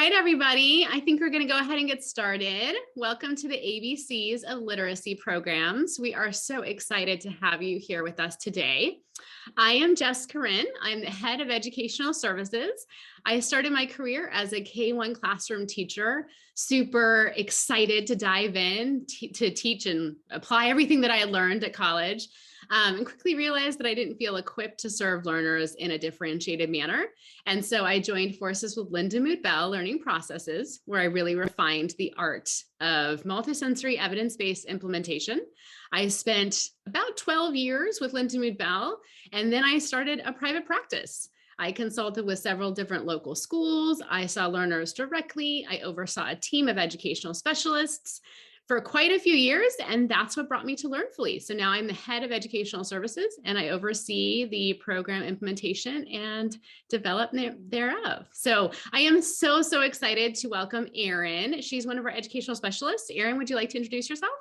right, everybody. I think we're going to go ahead and get started. Welcome to the ABCs of Literacy programs. We are so excited to have you here with us today. I am Jess Corinne. I'm the head of educational services. I started my career as a K-1 classroom teacher, super excited to dive in to teach and apply everything that I had learned at college. And quickly realized that I didn't feel equipped to serve learners in a differentiated manner. And so I joined forces with Linda Mood-Bell Learning Processes, where I really refined the art of multisensory evidence-based implementation. I spent about 12 years with Linda Mood-Bell, and then I started a private practice. I consulted with several different local schools. I saw learners directly. I oversaw a team of educational specialists for quite a few years, and that's what brought me to Learnfully. So now I'm the head of educational services, and I oversee the program implementation and development thereof. So I am so excited to welcome Erin. She's one of our educational specialists. Erin, would you like to introduce yourself?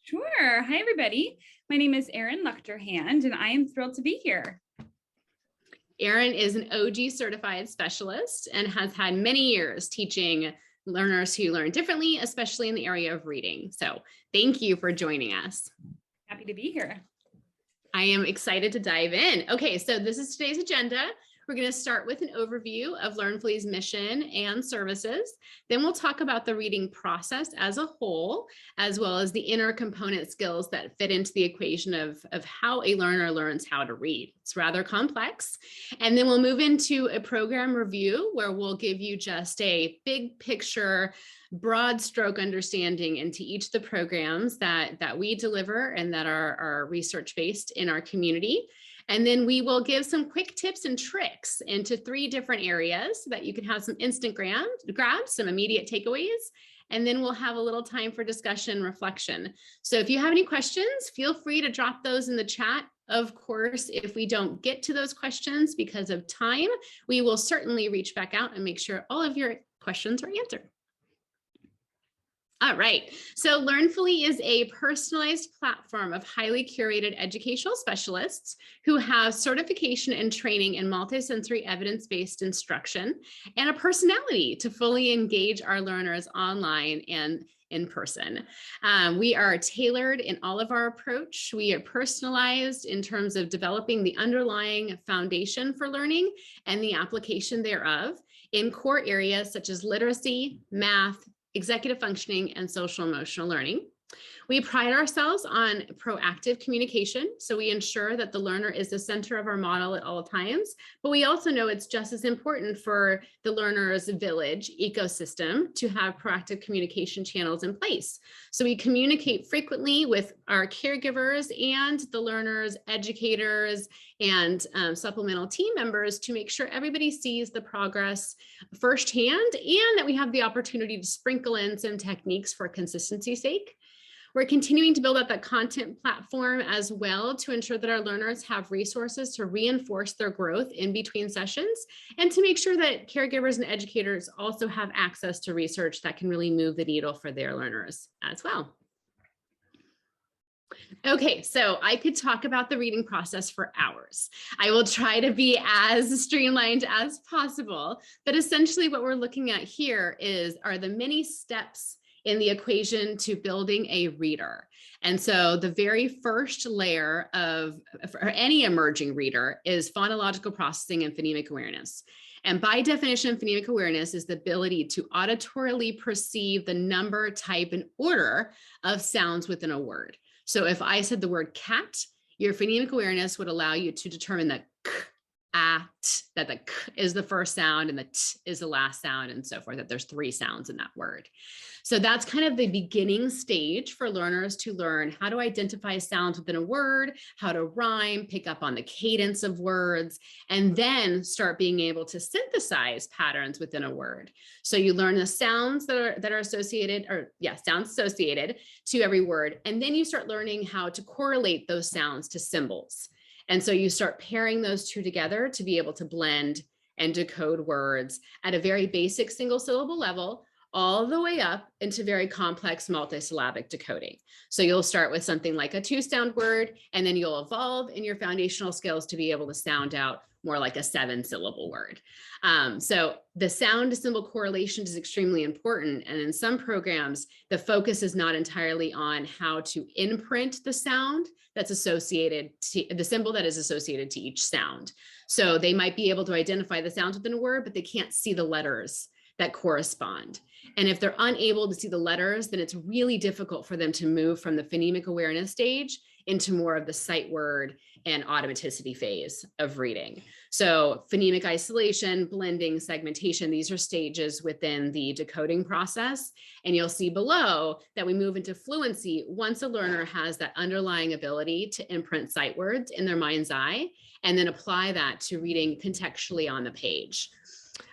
Sure. Hi, everybody. My name is Erin Luchterhand, and I am thrilled to be here. Erin is an OG certified specialist and has had many years teaching learners who learn differently, especially in the area of reading. So thank you for joining us. Happy to be here. I am excited to dive in. Okay, so this is today's agenda. We're going to start with an overview of Learnfully's mission and services. Then we'll talk about the reading process as a whole, as well as the inner component skills that fit into the equation of how a learner learns how to read. It's rather complex. And then we'll move into a program review where we'll give you just a big picture, broad stroke understanding into each of the programs that we deliver and that are research-based in our community. And then we will give some quick tips and tricks into 3 different areas so that you can have some instant grabs, some immediate takeaways, and then we'll have a little time for discussion, reflection. So if you have any questions, feel free to drop those in the chat. Of course, if we don't get to those questions because of time, we will certainly reach back out and make sure all of your questions are answered. All right, so Learnfully is a personalized platform of highly curated educational specialists who have certification and training in multisensory evidence-based instruction and a personality to fully engage our learners online and in person. We are tailored in all of our approach. We are personalized in terms of developing the underlying foundation for learning and the application thereof in core areas such as literacy, math, executive functioning, and social emotional learning. We pride ourselves on proactive communication, so we ensure that the learner is the center of our model at all times, but we also know it's just as important for the learner's village ecosystem to have proactive communication channels in place. So we communicate frequently with our caregivers and the learners, educators, and supplemental team members to make sure everybody sees the progress firsthand and that we have the opportunity to sprinkle in some techniques for consistency's sake. We're continuing to build out that content platform as well to ensure that our learners have resources to reinforce their growth in between sessions and to make sure that caregivers and educators also have access to research that can really move the needle for their learners as well. Okay, so I could talk about the reading process for hours. I will try to be as streamlined as possible, but essentially what we're looking at here are the many steps in the equation to building a reader. And so the very first layer for any emerging reader is phonological processing and phonemic awareness. And by definition, phonemic awareness is the ability to auditorily perceive the number, type, and order of sounds within a word. So if I said the word cat, your phonemic awareness would allow you to determine that that the k is the first sound and the t is the last sound and so forth, that there's 3 sounds in that word. So that's kind of the beginning stage for learners to learn how to identify sounds within a word, how to rhyme, pick up on the cadence of words, and then start being able to synthesize patterns within a word. So you learn the sounds that are associated, sounds associated to every word, and then you start learning how to correlate those sounds to symbols. And so you start pairing those 2 together to be able to blend and decode words at a very basic single syllable level, all the way up into very complex multisyllabic decoding. So you'll start with something like a 2-sound word, and then you'll evolve in your foundational skills to be able to sound out more like a 7-syllable word. So the sound to symbol correlation is extremely important. And in some programs, the focus is not entirely on how to imprint the sound that's associated to the symbol that is associated to each sound. So they might be able to identify the sounds within a word, but they can't see the letters that correspond. And if they're unable to see the letters, then it's really difficult for them to move from the phonemic awareness stage into more of the sight word and automaticity phase of reading. So phonemic isolation, blending, segmentation, these are stages within the decoding process. And you'll see below that we move into fluency once a learner has that underlying ability to imprint sight words in their mind's eye, and then apply that to reading contextually on the page.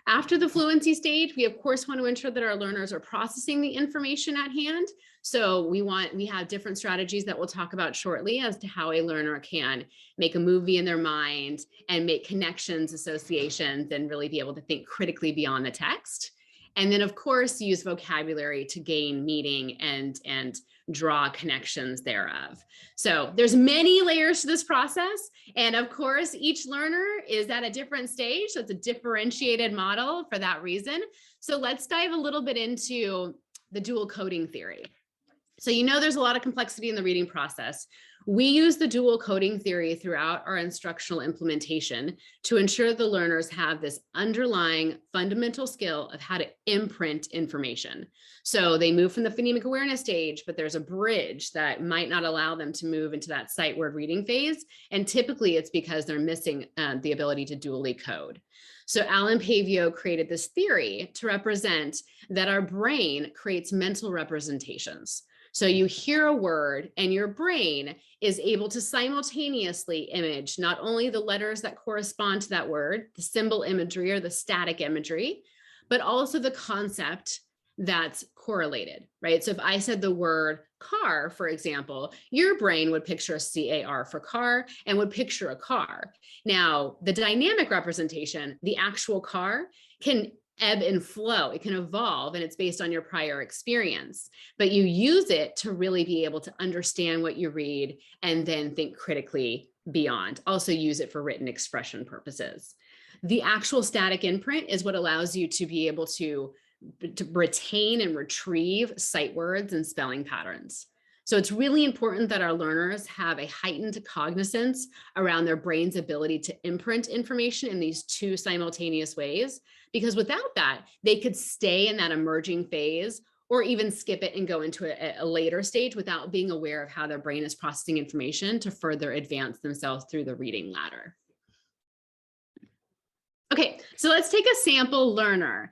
After the fluency stage, we of course want to ensure that our learners are processing the information at hand. So we have different strategies that we'll talk about shortly as to how a learner can make a movie in their mind and make connections, associations, and really be able to think critically beyond the text. And then of course, use vocabulary to gain meaning and draw connections thereof. So there's many layers to this process. And of course, each learner is at a different stage. So it's a differentiated model for that reason. So let's dive a little bit into the dual coding theory. So you know there's a lot of complexity in the reading process. We use the dual coding theory throughout our instructional implementation to ensure the learners have this underlying fundamental skill of how to imprint information. So they move from the phonemic awareness stage, but there's a bridge that might not allow them to move into that sight word reading phase. And typically it's because they're missing the ability to dually code. So Alan Pavio created this theory to represent that our brain creates mental representations. So you hear a word and your brain is able to simultaneously image not only the letters that correspond to that word, the symbol imagery or the static imagery, but also the concept that's correlated, right? So if I said the word car, for example, your brain would picture a C-A-R for car and would picture a car. Now, the dynamic representation, the actual car, can ebb and flow. It can evolve, and it's based on your prior experience, but you use it to really be able to understand what you read and then think critically beyond. Also use it for written expression purposes. The actual static imprint is what allows you to be able to retain and retrieve sight words and spelling patterns. So it's really important that our learners have a heightened cognizance around their brain's ability to imprint information in these two simultaneous ways, because without that, they could stay in that emerging phase or even skip it and go into a later stage without being aware of how their brain is processing information to further advance themselves through the reading ladder. Okay, so let's take a sample learner.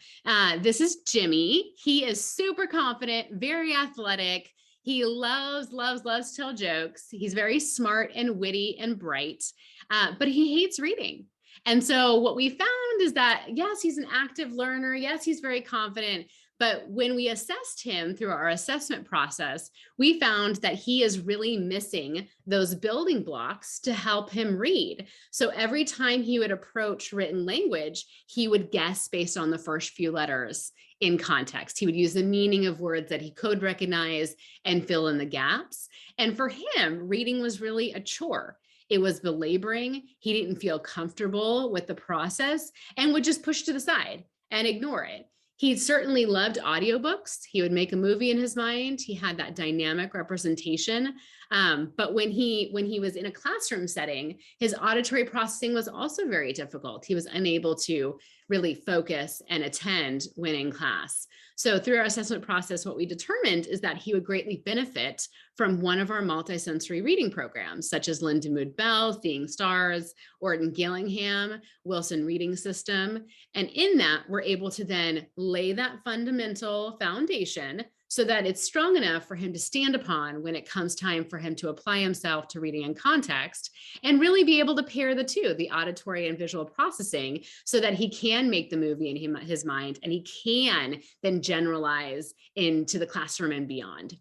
This is Jimmy. He is super confident, very athletic. He loves to tell jokes. He's very smart and witty and bright, but he hates reading. And so what we found is that, yes, he's an active learner. Yes, he's very confident. But when we assessed him through our assessment process, we found that he is really missing those building blocks to help him read. So every time he would approach written language, he would guess based on the first few letters in context. He would use the meaning of words that he could recognize and fill in the gaps. And for him, reading was really a chore. It was belaboring. He didn't feel comfortable with the process and would just push to the side and ignore it. He certainly loved audiobooks. He would make a movie in his mind. He had that dynamic representation. But when he was in a classroom setting, his auditory processing was also very difficult. He was unable to really focus and attend when in class. So through our assessment process, what we determined is that he would greatly benefit from one of our multisensory reading programs, such as Linda Mood Bell, Seeing Stars, Orton Gillingham, Wilson Reading System. And in that, we're able to then lay that fundamental foundation so that it's strong enough for him to stand upon when it comes time for him to apply himself to reading in context and really be able to pair the two, the auditory and visual processing, so that he can make the movie in his mind and he can then generalize into the classroom and beyond.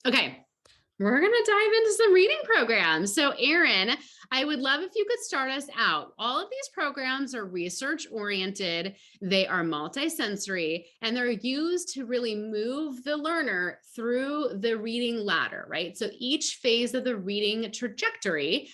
Okay, We're going to dive into some reading programs. So, Erin, I would love if you could start us out. All of these programs are research oriented, they are multisensory, and they're used to really move the learner through the reading ladder, right? So, each phase of the reading trajectory,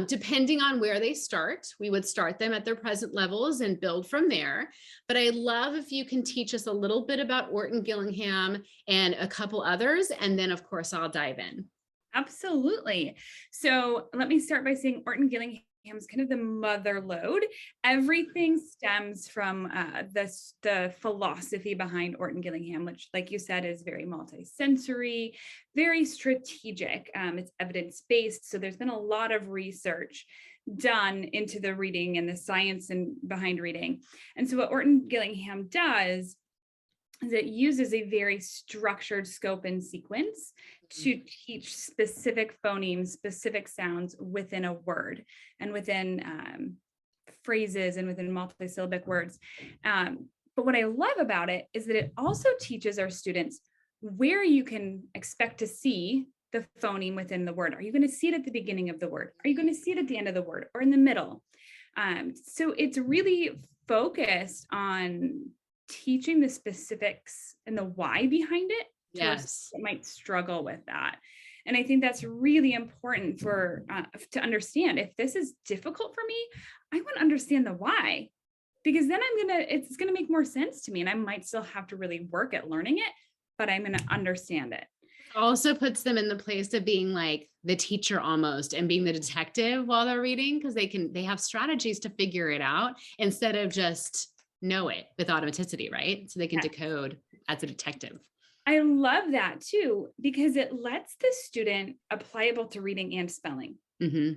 depending on where they start, we would start them at their present levels and build from there. But I love if you can teach us a little bit about Orton Gillingham and a couple others, and then, of course, I'll dive in. Absolutely. So let me start by saying Orton Gillingham is kind of the mother lode. Everything stems from the philosophy behind Orton Gillingham, which, like you said, is very multisensory, very strategic. It's evidence-based. So there's been a lot of research done into the reading and the science and behind reading. And so what Orton Gillingham does is it uses a very structured scope and sequence to teach specific phonemes, specific sounds within a word and within phrases and within multisyllabic words. But what I love about it is that it also teaches our students where you can expect to see the phoneme within the word. Are you going to see it at the beginning of the word? Are you going to see it at the end of the word or in the middle? So it's really focused on teaching the specifics and the why behind it. Yes, might struggle with that. And I think that's really important for to understand. If this is difficult for me, I want to understand the why, because then it's gonna make more sense to me, and I might still have to really work at learning it, but I'm gonna understand it. Also puts them in the place of being like the teacher almost and being the detective while they're reading, because they have strategies to figure it out instead of just know it with automaticity, right? So they can decode as a detective. I love that too, because it lets the student apply both to reading and spelling. Mm-hmm.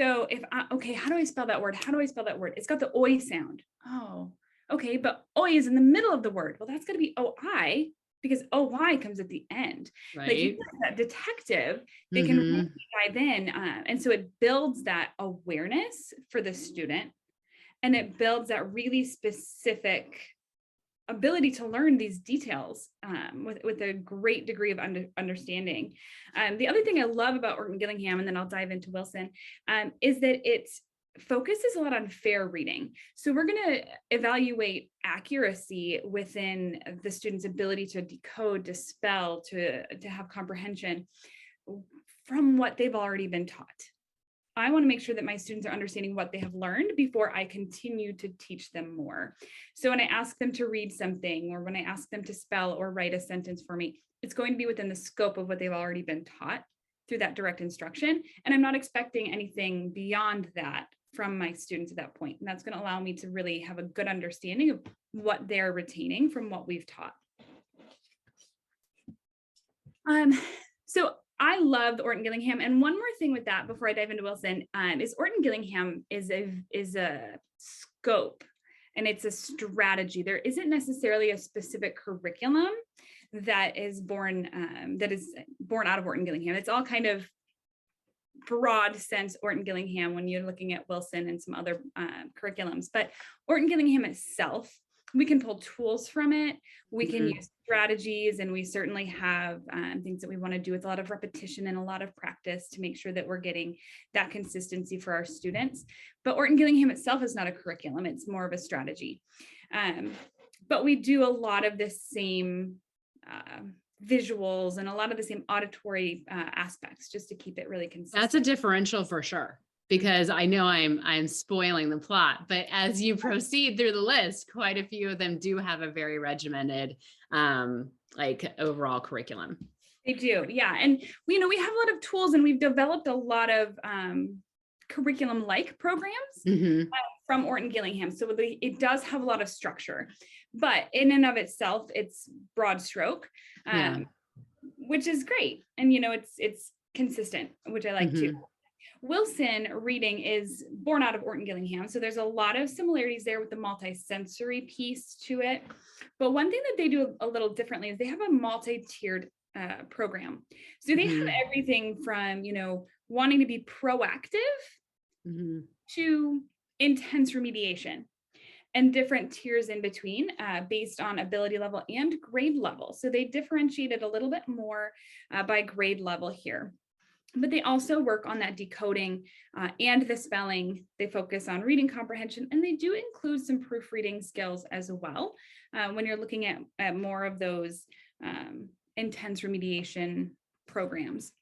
So okay, how do I spell that word? How do I spell that word? It's got the oi sound. Oh, okay, but oi is in the middle of the word. Well, that's going to be oi, because OY comes at the end. Right. Like you that detective, they can really dive in. And so it builds that awareness for the student, and it builds that really specific ability to learn these details with a great degree of understanding. The other thing I love about Orton Gillingham, and then I'll dive into Wilson, is that it focuses a lot on fair reading. So we're going to evaluate accuracy within the student's ability to decode, to spell, to have comprehension from what they've already been taught. I want to make sure that my students are understanding what they have learned before I continue to teach them more. So when I ask them to read something, or when I ask them to spell or write a sentence for me, it's going to be within the scope of what they've already been taught through that direct instruction. And I'm not expecting anything beyond that from my students at that point. And that's going to allow me to really have a good understanding of what they're retaining from what we've taught. So I love the Orton Gillingham. And one more thing with that before I dive into Wilson is Orton Gillingham is a scope, and it's a strategy. There isn't necessarily a specific curriculum that is born out of Orton Gillingham. It's all kind of broad sense Orton Gillingham when you're looking at Wilson and some other curriculums. But Orton Gillingham itself, we can pull tools from it. We can use strategies, and we certainly have things that we want to do with a lot of repetition and a lot of practice to make sure that we're getting that consistency for our students. But Orton Gillingham itself is not a curriculum. It's more of a strategy. But we do a lot of the same visuals and a lot of the same auditory aspects, just to keep it really consistent. That's a differential for sure, because I know I'm spoiling the plot, but as you proceed through the list, quite a few of them do have a very regimented like overall curriculum. They do, yeah. And we have a lot of tools, and we've developed a lot of curriculum-like programs from Orton Gillingham. So it does have a lot of structure, but in and of itself, it's broad stroke, which is great. And it's consistent, which I like too. Wilson reading is born out of Orton Gillingham. So there's a lot of similarities there with the multisensory piece to it. But one thing that they do a little differently is they have a multi-tiered program. So they have everything from, wanting to be proactive to intense remediation. and different tiers in between based on ability level and grade level. So they differentiated a little bit more by grade level here. But they also work on that decoding and the spelling. They focus on reading comprehension, and they do include some proofreading skills as well when you're looking at more of those intense remediation programs.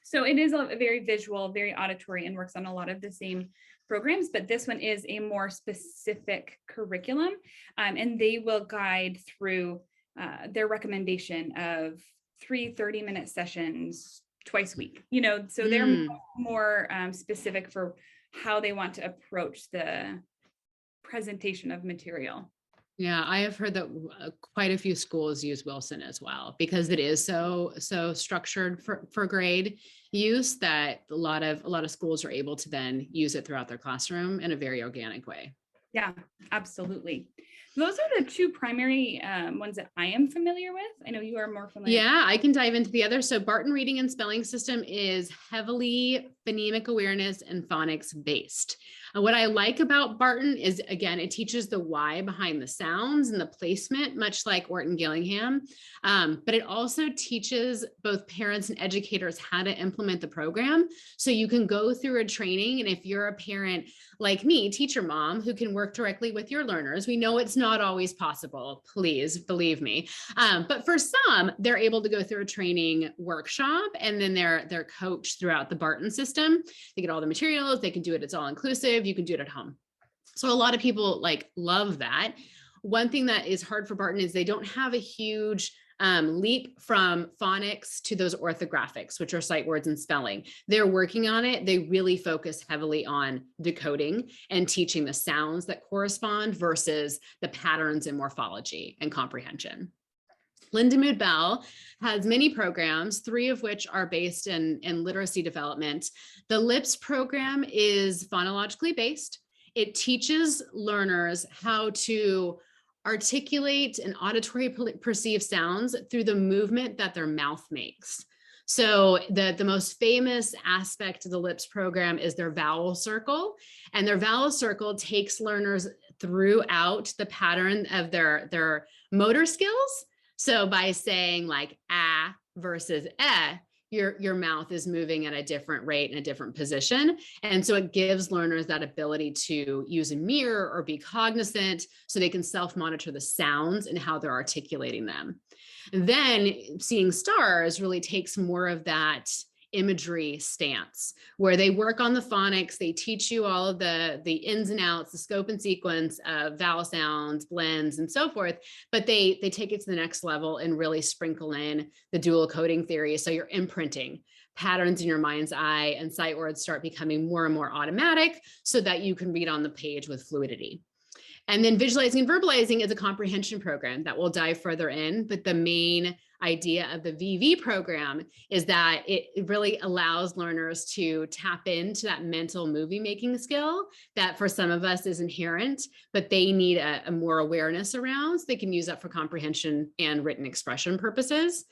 So it is a very visual, very auditory, and works on a lot of the same programs, but this one is a more specific curriculum, and they will guide through their recommendation of 3 30-minute sessions twice a week, so they're more specific for how they want to approach the presentation of material. Yeah, I have heard that quite a few schools use Wilson as well, because it is so structured for grade use that a lot of schools are able to then use it throughout their classroom in a very organic way. Yeah, absolutely. Those are the two primary ones that I am familiar with. I know you are more familiar. Yeah, I can dive into the other. So Barton Reading and Spelling System is heavily phonemic awareness and phonics based. And what I like about Barton is, again, it teaches the why behind the sounds and the placement, much like Orton Gillingham. But it also teaches both parents and educators how to implement the program. So you can go through a training. And if you're a parent like me, teacher mom, who can work directly with your learners, we know it's not always possible, please believe me. But for some, they're able to go through a training workshop, and then they're coached throughout the Barton system. They get all the materials, they can do it, it's all inclusive, you can do it at home. So a lot of people love that. One thing that is hard for Barton is they don't have a huge leap from phonics to those orthographics, which are sight words and spelling. They're working on it. They really focus heavily on decoding and teaching the sounds that correspond versus the patterns in morphology and comprehension. Lindenwood Bell has many programs, 3 of which are based in literacy development. The LIPS program is phonologically based. It teaches learners how to articulate and auditory perceive sounds through the movement that their mouth makes. So the most famous aspect of the LIPS program is their Vowel Circle, and their Vowel Circle takes learners throughout the pattern of their motor skills. So by saying like ah versus eh, your mouth is moving at a different rate in a different position. And so it gives learners that ability to use a mirror or be cognizant so they can self-monitor the sounds and how they're articulating them. Then Seeing Stars really takes more of that imagery stance where they work on the phonics. They teach you all of the ins and outs, the scope and sequence of vowel sounds, blends, and so forth. But they take it to the next level and really sprinkle in the dual coding theory. So you're imprinting patterns in your mind's eye, and sight words start becoming more and more automatic so that you can read on the page with fluidity. And then Visualizing and Verbalizing is a comprehension program that we'll dive further in, but the main idea of the VV program is that it really allows learners to tap into that mental movie making skill that for some of us is inherent, but they need a more awareness around, so they can use that for comprehension and written expression purposes.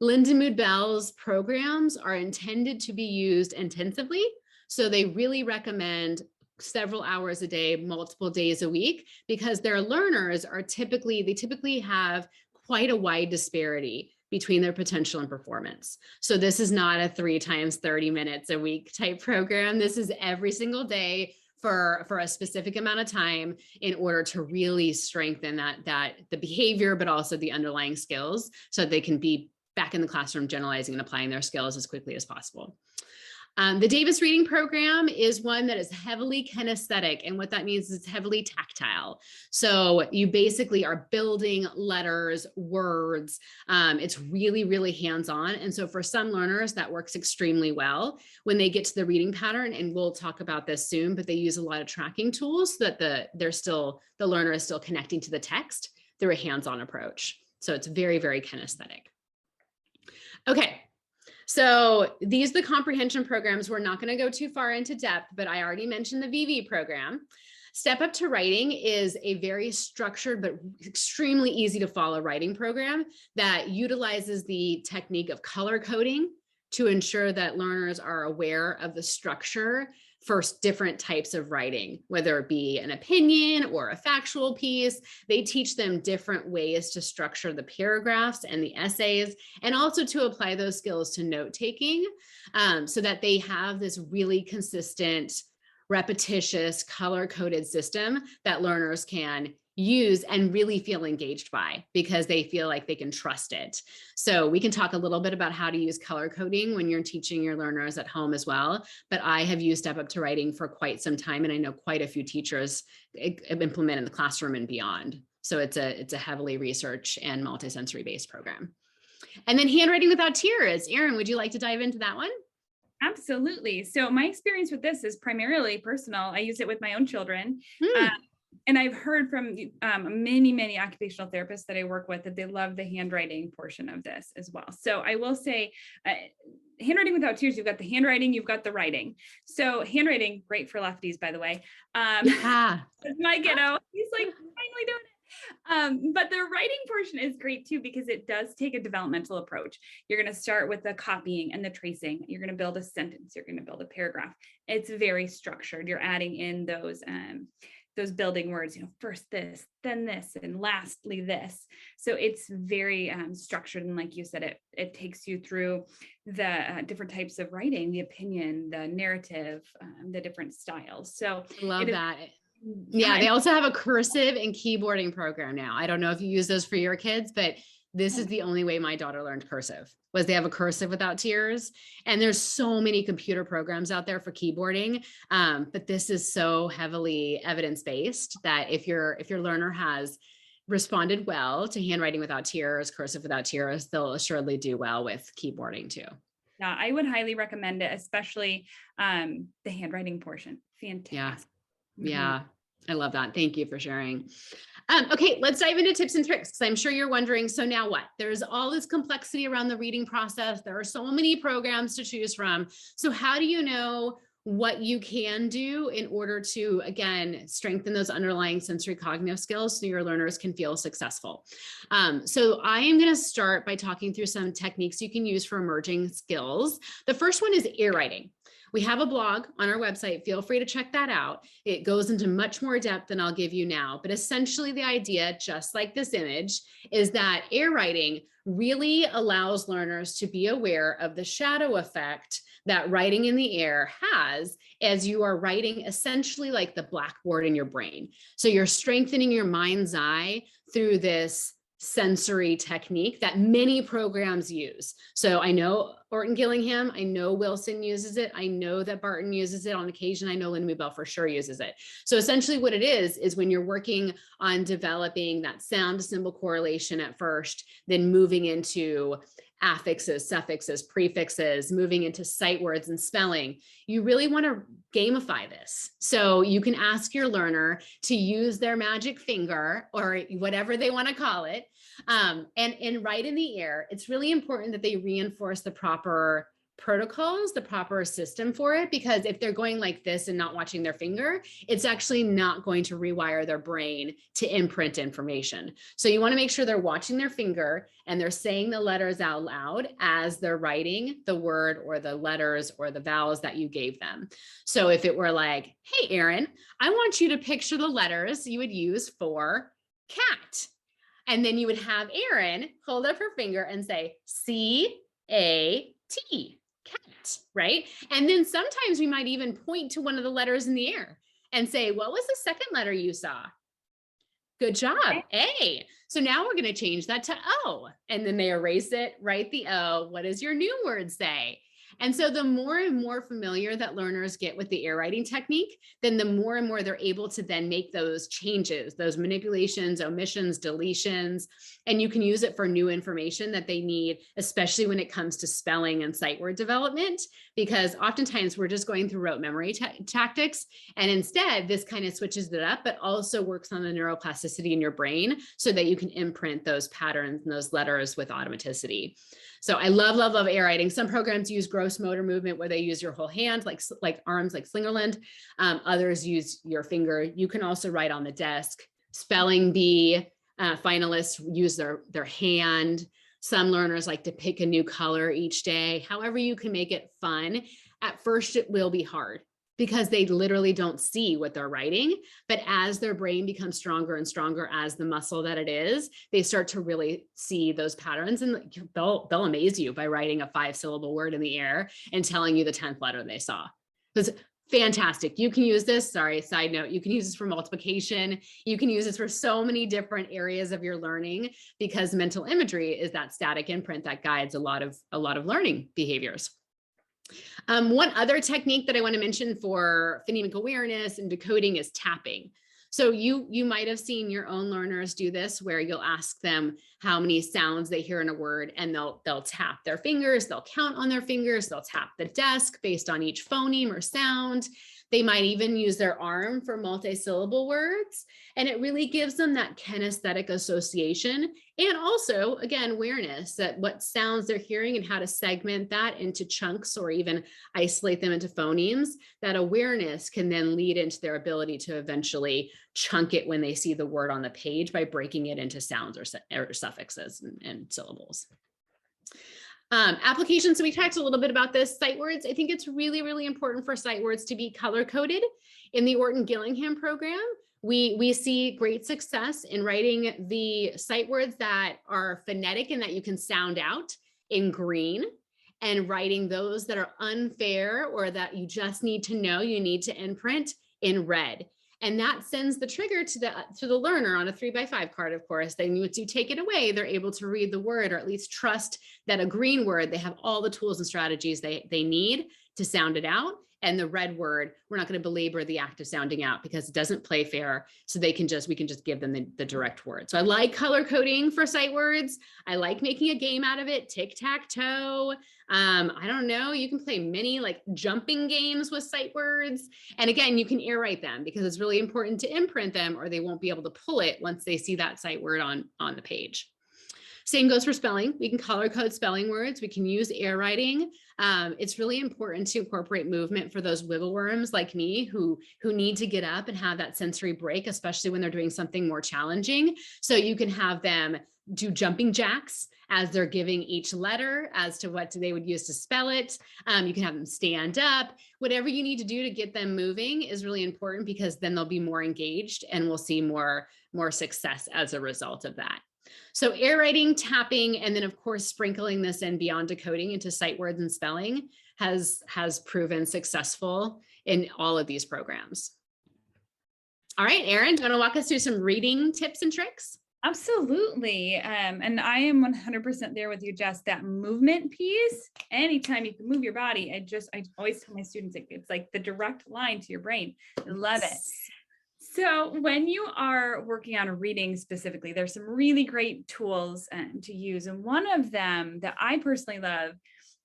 Lindenwood Bell's programs are intended to be used intensively, so they really recommend several hours a day, multiple days a week, because their learners are typically have quite a wide disparity between their potential and performance. So this is not a 3 times 30 minutes a week type program. This is every single day for a specific amount of time in order to really strengthen the behavior, but also the underlying skills so they can be back in the classroom generalizing and applying their skills as quickly as possible. The Davis Reading Program is one that is heavily kinesthetic, and what that means is it's heavily tactile. So you basically are building letters, words. It's really, really hands-on. And so for some learners, that works extremely well when they get to the reading pattern, and we'll talk about this soon, but they use a lot of tracking tools so that the learner is still connecting to the text through a hands-on approach. So it's very, very kinesthetic. Okay. So these are the comprehension programs. We're not going to go too far into depth, but I already mentioned the VV program. Step Up to Writing is a very structured but extremely easy to follow writing program that utilizes the technique of color coding to ensure that learners are aware of the structure for different types of writing, whether it be an opinion or a factual piece. They teach them different ways to structure the paragraphs and the essays, and also to apply those skills to note taking, so that they have this really consistent, repetitious, color-coded system that learners can use and really feel engaged by, because they feel like they can trust it. So we can talk a little bit about how to use color coding when you're teaching your learners at home as well. But I have used Step Up to Writing for quite some time, and I know quite a few teachers implement in the classroom and beyond. So it's a heavily research and multisensory based program. And then Handwriting Without Tears. Erin, would you like to dive into that one? Absolutely. So my experience with this is primarily personal. I use it with my own children. Mm. And I've heard from many occupational therapists that I work with that they love the handwriting portion of this as well. So I will say, Handwriting Without Tears, you've got the handwriting, you've got the writing. So handwriting, great for lefties, by the way. Yeah. My kiddo, he's like finally doing it. But the writing portion is great too, because it does take a developmental approach. You're going to start with the copying and the tracing. You're going to build a sentence. You're going to build a paragraph. It's very structured. You're adding in those building words, first this, then this, and lastly this. So it's very structured. And like you said, it takes you through the different types of writing, the opinion, the narrative, the different styles. So I love that. Yeah, they also have a cursive and keyboarding program now. I don't know if you use those for your kids, but this is the only way my daughter learned cursive, was they have a Cursive Without Tears. And there's so many computer programs out there for keyboarding. But this is so heavily evidence-based that if your learner has responded well to Handwriting Without Tears, Cursive Without Tears, they'll assuredly do well with keyboarding too. Yeah, I would highly recommend it, especially the handwriting portion. Fantastic. Yeah. Yeah, I love that. Thank you for sharing. Okay, let's dive into tips and tricks, because I'm sure you're wondering, so now what? There's all this complexity around the reading process. There are so many programs to choose from. So how do you know what you can do in order to, again, strengthen those underlying sensory cognitive skills so your learners can feel successful? So I am going to start by talking through some techniques you can use for emerging skills. The first one is ear writing. We have a blog on our website. Feel free to check that out. It goes into much more depth than I'll give you now. But essentially the idea, just like this image, is that ear writing really allows learners to be aware of the shadow effect that writing in the air has as you are writing essentially like the blackboard in your brain. So you're strengthening your mind's eye through this sensory technique that many programs use. So I know Orton Gillingham, I know Wilson uses it. I know that Barton uses it on occasion. I know Lindsay Bell for sure uses it. So essentially what it is when you're working on developing that sound to symbol correlation at first, then moving into affixes, suffixes, prefixes, moving into sight words and spelling, you really want to gamify this. So you can ask your learner to use their magic finger or whatever they want to call it. And write in the air, it's really important that they reinforce the proper protocols, the proper system for it, because if they're going like this and not watching their finger, it's actually not going to rewire their brain to imprint information. So you want to make sure they're watching their finger and they're saying the letters out loud as they're writing the word or the letters or the vowels that you gave them. So if it were like, hey, Erin, I want you to picture the letters you would use for cat. And then you would have Erin hold up her finger and say C-A-T. Cat, right? And then sometimes we might even point to one of the letters in the air and say, what was the second letter you saw? Good job, A. So now we're going to change that to O. And then they erase it, write the O. What does your new word say? And so the more and more familiar that learners get with the ear writing technique, then the more and more they're able to then make those changes, those manipulations, omissions, deletions, and you can use it for new information that they need, especially when it comes to spelling and sight word development, because oftentimes we're just going through rote memory tactics. And instead, this kind of switches it up, but also works on the neuroplasticity in your brain so that you can imprint those patterns and those letters with automaticity. So I love, love, love ear writing. Some programs use gross motor movement where they use your whole hand, like arms, like Slingerland. Others use your finger. You can also write on the desk. Spelling bee finalists use their hand. Some learners like to pick a new color each day. However you can make it fun. At first, it will be hard because they literally don't see what they're writing. But as their brain becomes stronger and stronger as the muscle that it is, they start to really see those patterns, and they'll amaze you by writing a 5-syllable word in the air and telling you the 10th letter they saw. It's fantastic. You can use this, sorry, side note, you can use this for multiplication. You can use this for so many different areas of your learning, because mental imagery is that static imprint that guides a lot of learning behaviors. One other technique that I want to mention for phonemic awareness and decoding is tapping. So you might have seen your own learners do this, where you'll ask them how many sounds they hear in a word, and they'll tap their fingers, they'll count on their fingers, they'll tap the desk based on each phoneme or sound. They might even use their arm for multi-syllable words, and it really gives them that kinesthetic association, and also, again, awareness that what sounds they're hearing and how to segment that into chunks or even isolate them into phonemes. That awareness can then lead into their ability to eventually chunk it when they see the word on the page by breaking it into sounds or suffixes and syllables. Applications, so we talked a little bit about this. Sight words, I think it's really, really important for sight words to be color-coded. In the Orton-Gillingham program, we see great success in writing the sight words that are phonetic and that you can sound out in green, and writing those that are unfair or that you just need to know you need to imprint in red. And that sends the trigger to the learner on a 3x5 card, of course. Then once you take it away, they're able to read the word, or at least trust that a green word, they have all the tools and strategies they need to sound it out. And the red word, we're not going to belabor the act of sounding out because it doesn't play fair. So we can just give them the direct word. So I like color coding for sight words. I like making a game out of it. Tic-tac-toe. I don't know, you can play many like jumping games with sight words. And again, you can air write them because it's really important to imprint them, or they won't be able to pull it once they see that sight word on the page. Same goes for spelling. We can color code spelling words. We can use air writing. It's really important to incorporate movement for those wiggle worms like me who need to get up and have that sensory break, especially when they're doing something more challenging. So you can have them do jumping jacks as they're giving each letter as to what they would use to spell it. You can have them stand up. Whatever you need to do to get them moving is really important, because then they'll be more engaged and we'll see more success as a result of that. So air writing, tapping, and then of course sprinkling this in beyond decoding into sight words and spelling has proven successful in all of these programs. All right, Erin, do you want to walk us through some reading tips and tricks? Absolutely. And I am 100% there with you, Jess. That movement piece, anytime you can move your body, I always tell my students, it's like the direct line to your brain. I love it. So when you are working on a reading specifically, there's some really great tools to use. And one of them that I personally love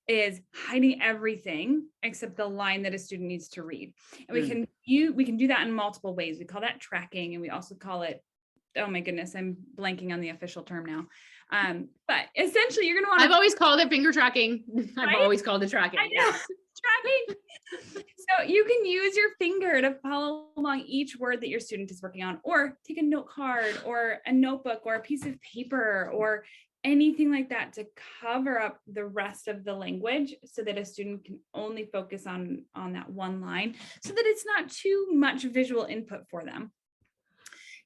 is hiding everything except the line that a student needs to read. And we can do that in multiple ways. We call that tracking, and we also call it, oh my goodness, I'm blanking on the official term now. But essentially you're going to want to— I've always called it finger tracking. Right? I've always called it tracking. I know. Tracking. So you can use your finger to follow along each word that your student is working on, or take a note card or a notebook or a piece of paper or anything like that to cover up the rest of the language, so that a student can only focus on that one line, so that it's not too much visual input for them.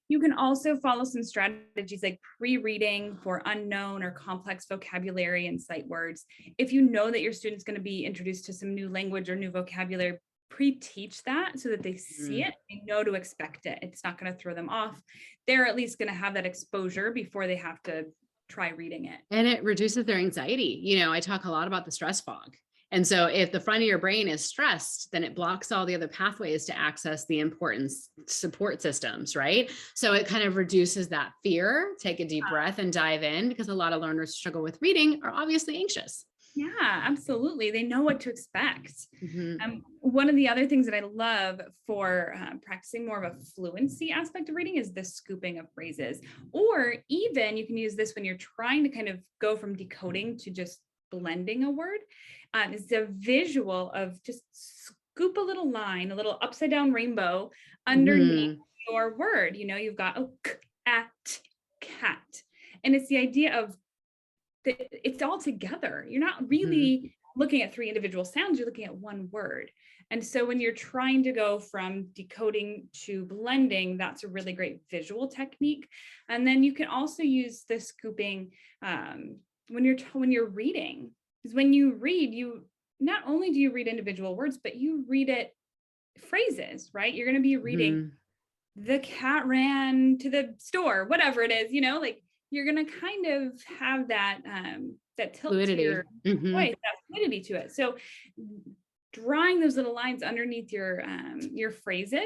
You can also follow some strategies like pre-reading for unknown or complex vocabulary and sight words. If you know that your student's going to be introduced to some new language or new vocabulary, pre-teach that so that they see it, they know to expect it. It's not going to throw them off. They're at least going to have that exposure before they have to try reading it. And it reduces their anxiety. You know, I talk a lot about the stress fog. And so if the front of your brain is stressed, then it blocks all the other pathways to access the important support systems, right? So it kind of reduces that fear. Take a deep breath and dive in, because a lot of learners struggle with reading are obviously anxious. Yeah, absolutely. They know what to expect. One of the other things that I love for practicing more of a fluency aspect of reading is the scooping of phrases. Or even you can use this when you're trying to kind of go from decoding to just blending a word. Is the visual of just scoop a little line, a little upside down rainbow underneath your word. You know, you've got cat, and it's the idea of it's all together. You're not really looking at 3 individual sounds, you're looking at one word. And so when you're trying to go from decoding to blending, that's a really great visual technique. And then you can also use the scooping when you're reading, because when you read, you not only do you read individual words, but you read it phrases, right? You're going to be reading the cat ran to the store, whatever it is, like you're going to kind of have that that tilt Fluidity. to your voice, that fluidity to it. So drawing those little lines underneath your phrases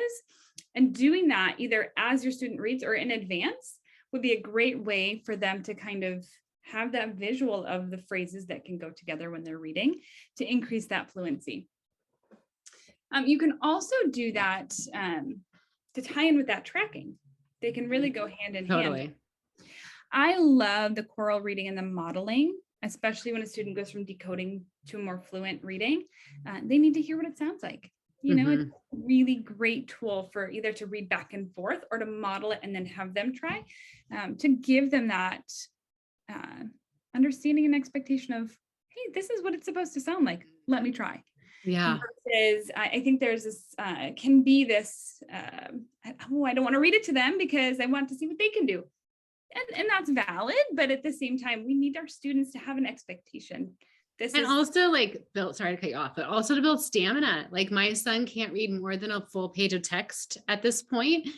and doing that either as your student reads or in advance would be a great way for them to kind of have that visual of the phrases that can go together when they're reading to increase that fluency. You can also do that to tie in with that tracking. They can really go hand in hand. I love the choral reading and the modeling, especially when a student goes from decoding to a more fluent reading. They need to hear what it sounds like. It's a really great tool for either to read back and forth or to model it and then have them try to give them that understanding and expectation of, hey, this is what it's supposed to sound like. Let me try. Yeah. Versus, I think there's this, can be this, I don't want to read it to them because I want to see what they can do. And that's valid, but at the same time, we need our students to have an expectation. Also sorry to cut you off, but also to build stamina. Like my son can't read more than a full page of text at this point.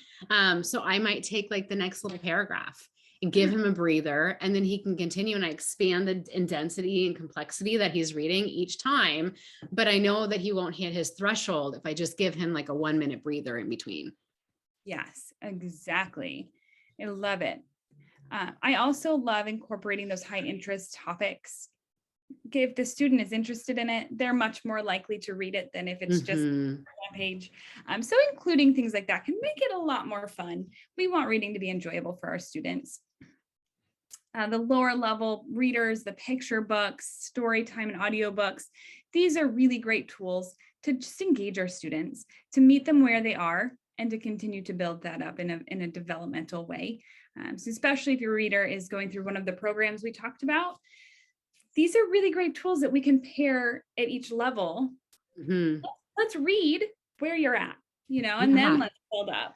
So I might take like the next little paragraph and give him a breather, and then he can continue, and I expand the density and complexity that he's reading each time. But I know that he won't hit his threshold if I just give him like a 1-minute breather in between. Yes, exactly. I love it. I also love incorporating those high interest topics. If the student is interested in it, they're much more likely to read it than if it's just one page. So including things like that can make it a lot more fun. We want reading to be enjoyable for our students. The lower level readers, the picture books, story time and audiobooks, these are really great tools to just engage our students, to meet them where they are, and to continue to build that up in a developmental way. So especially if your reader is going through one of the programs we talked about, these are really great tools that we can pair at each level. Let's read where you're at, and then let's build up.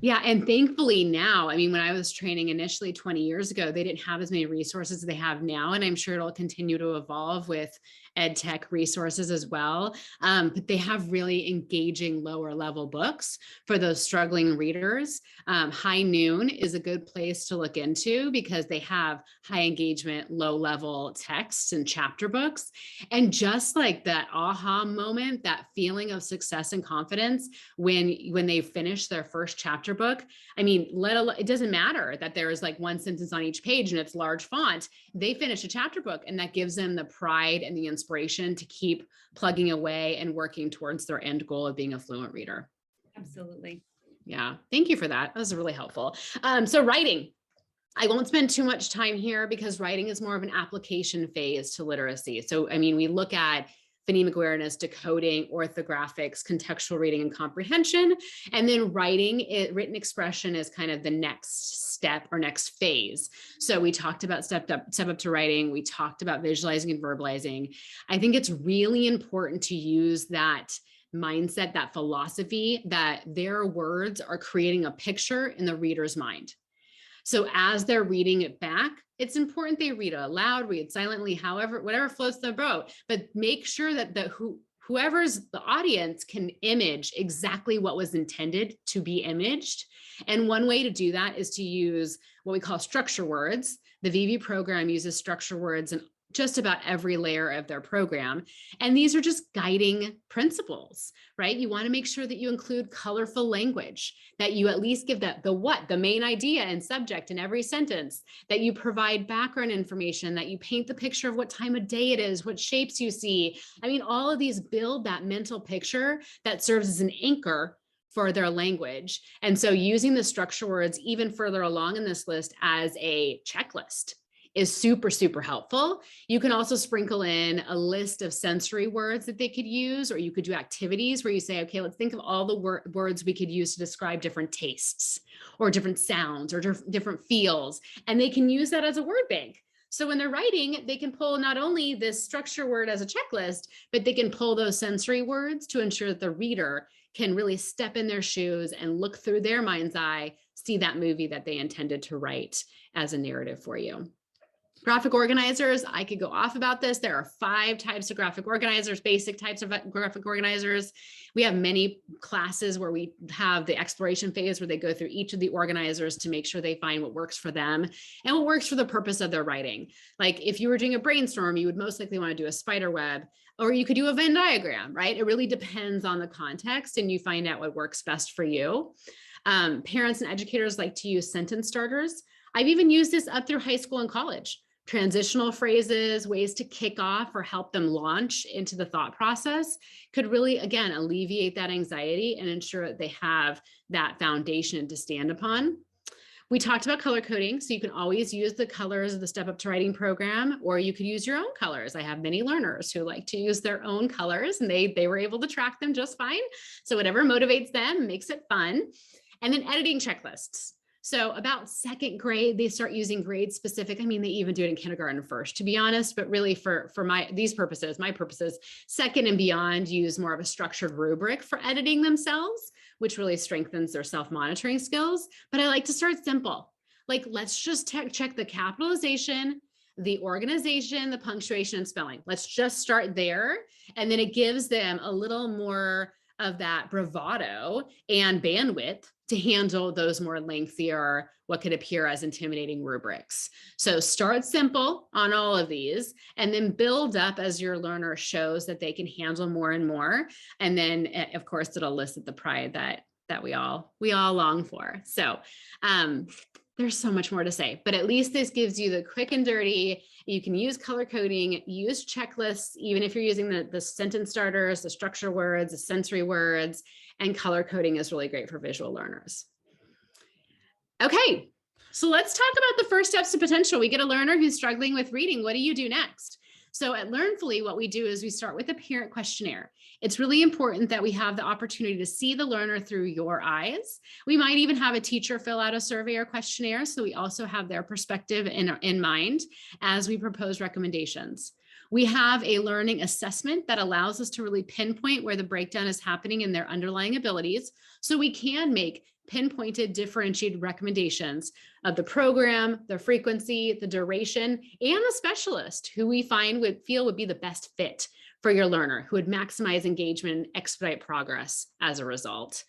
Yeah. And thankfully now, I mean, when I was training initially 20 years ago, they didn't have as many resources as they have now. And I'm sure it'll continue to evolve with ed tech resources as well. But they have really engaging lower level books for those struggling readers. High Noon is a good place to look into because they have high engagement, low level texts and chapter books. And just like that aha moment, that feeling of success and confidence when they finish their first chapter book, I mean, it doesn't matter that there is like one sentence on each page and it's large font. They finish a chapter book, and that gives them the pride and the inspiration to keep plugging away and working towards their end goal of being a fluent reader. Absolutely. Yeah. Thank you for that. That was really helpful. So writing. I won't spend too much time here because writing is more of an application phase to literacy. So, I mean, we look at phonemic awareness, decoding, orthographics, contextual reading, and comprehension. And then written expression is kind of the next step or next phase. So we talked about step up to writing. We talked about visualizing and verbalizing. I think it's really important to use that mindset, that philosophy, that their words are creating a picture in the reader's mind. So as they're reading it back, it's important they read it aloud, read silently, however, whatever floats their boat, but make sure that whoever's the audience can image exactly what was intended to be imaged. And one way to do that is to use what we call structure words. The VV program uses structure words in just about every layer of their program. And these are just guiding principles, right? You want to make sure that you include colorful language, that you at least give the main idea and subject in every sentence, that you provide background information, that you paint the picture of what time of day it is, what shapes you see. I mean, all of these build that mental picture that serves as an anchor for their language. And so using the structure words even further along in this list as a checklist is super, super helpful. You can also sprinkle in a list of sensory words that they could use, or you could do activities where you say, okay, let's think of all the words we could use to describe different tastes or different sounds or different feels. And they can use that as a word bank. So when they're writing, they can pull not only this structure word as a checklist, but they can pull those sensory words to ensure that the reader can really step in their shoes and look through their mind's eye, see that movie that they intended to write as a narrative for you. Graphic organizers, I could go off about this. There are 5 types of graphic organizers, basic types of graphic organizers. We have many classes where we have the exploration phase where they go through each of the organizers to make sure they find what works for them and what works for the purpose of their writing. Like if you were doing a brainstorm, you would most likely want to do a spider web, or you could do a Venn diagram, right? It really depends on the context and you find out what works best for you. Parents and educators like to use sentence starters. I've even used this up through high school and college. Transitional phrases, ways to kick off or help them launch into the thought process could really, again, alleviate that anxiety and ensure that they have that foundation to stand upon. We talked about color coding, so you can always use the colors of the Step Up to Writing program, or you could use your own colors. I have many learners who like to use their own colors, and they were able to track them just fine. So whatever motivates them makes it fun. And then editing checklists. So about 2nd grade, they start using grade specific. I mean, they even do it in kindergarten first, to be honest, but really for my purposes, 2nd and beyond use more of a structured rubric for editing themselves, which really strengthens their self-monitoring skills. But I like to start simple. Like, let's just check the capitalization, the organization, the punctuation, and spelling. Let's just start there. And then it gives them a little more of that bravado and bandwidth to handle those more lengthier, what could appear as intimidating rubrics. So start simple on all of these and then build up as your learner shows that they can handle more and more. And then of course it'll elicit the pride that we all long for. So there's so much more to say, but at least this gives you the quick and dirty. You can use color coding, use checklists, even if you're using the sentence starters, the structure words, the sensory words, and color coding is really great for visual learners. Okay, so let's talk about the first steps to potential. We get a learner who's struggling with reading. What do you do next? So at Learnfully, what we do is we start with a parent questionnaire. It's really important that we have the opportunity to see the learner through your eyes. We might even have a teacher fill out a survey or questionnaire, so we also have their perspective in mind as we propose recommendations. We have a learning assessment that allows us to really pinpoint where the breakdown is happening in their underlying abilities, so we can make pinpointed, differentiated recommendations of the program, the frequency, the duration, and the specialist who we feel would be the best fit for your learner, who would maximize engagement and expedite progress as a result.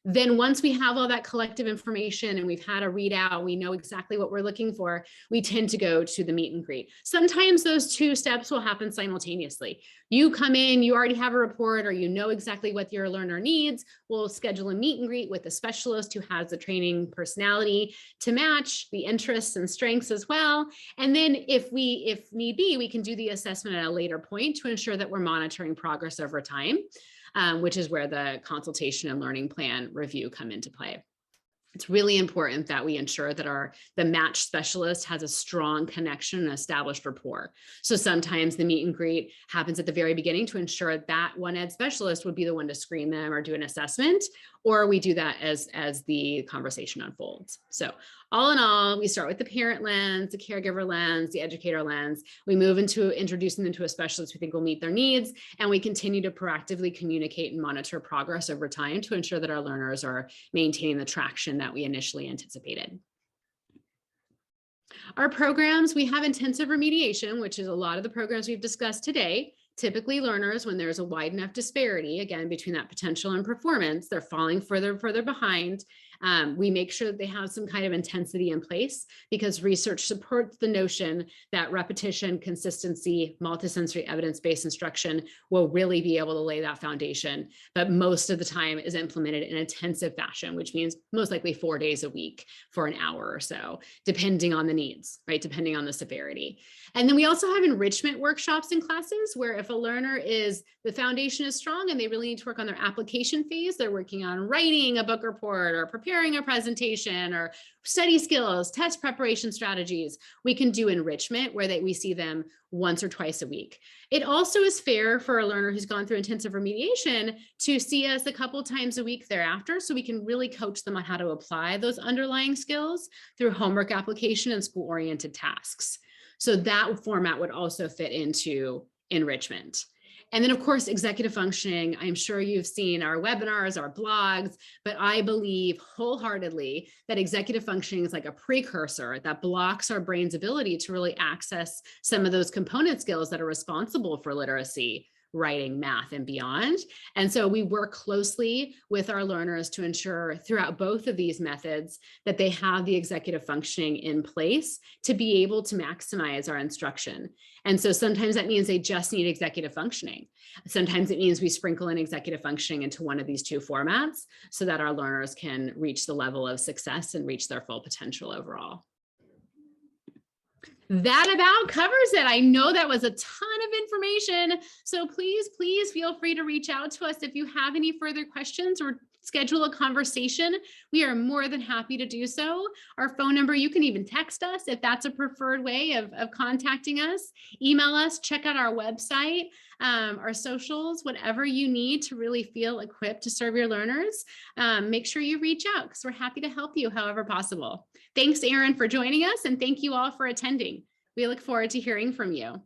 Then once we have all that collective information and we've had a readout, we know exactly what we're looking for, we tend to go to the meet and greet. Sometimes those 2 steps will happen simultaneously. You come in, you already have a report, or you know exactly what your learner needs. We'll schedule a meet and greet with a specialist who has the training personality to match the interests and strengths as well. And then if need be, we can do the assessment at a later point to ensure that we're monitoring progress over time. Which is where the consultation and learning plan review come into play. It's really important that we ensure that the match specialist has a strong connection and established rapport. So sometimes the meet and greet happens at the very beginning to ensure that one ed specialist would be the one to screen them or do an assessment, or we do that as the conversation unfolds. So all in all, we start with the parent lens, the caregiver lens, the educator lens. We move into introducing them to a specialist we think will meet their needs, and we continue to proactively communicate and monitor progress over time to ensure that our learners are maintaining the traction that we initially anticipated. Our programs, we have intensive remediation, which is a lot of the programs we've discussed today. Typically learners, when there's a wide enough disparity, again, between that potential and performance, they're falling further behind. We make sure that they have some kind of intensity in place because research supports the notion that repetition, consistency, multisensory evidence-based instruction will really be able to lay that foundation, but most of the time is implemented in intensive fashion, which means most likely 4 days a week for an hour or so, depending on the needs, right? Depending on the severity. And then we also have enrichment workshops and classes where if a learner the foundation is strong and they really need to work on their application phase, they're working on writing a book report or preparing a presentation or study skills, test preparation strategies, we can do enrichment where we see them once or twice a week. It also is fair for a learner who's gone through intensive remediation to see us a couple times a week thereafter, so we can really coach them on how to apply those underlying skills through homework application and school-oriented tasks. So that format would also fit into enrichment. And then, of course, executive functioning. I'm sure you've seen our webinars, our blogs, but I believe wholeheartedly that executive functioning is like a precursor that blocks our brain's ability to really access some of those component skills that are responsible for literacy, writing, math, and beyond. And so we work closely with our learners to ensure throughout both of these methods that they have the executive functioning in place to be able to maximize our instruction. And so sometimes that means they just need executive functioning. Sometimes it means we sprinkle in executive functioning into one of these two formats so that our learners can reach the level of success and reach their full potential overall. That about covers it. I know that was a ton of information. So please feel free to reach out to us if you have any further questions or schedule a conversation. We are more than happy to do so. Our phone number, you can even text us if that's a preferred way of contacting us. Email us, check out our website, our socials, whatever you need to really feel equipped to serve your learners. Make sure you reach out because we're happy to help you however possible. Thanks, Erin, for joining us, and thank you all for attending. We look forward to hearing from you.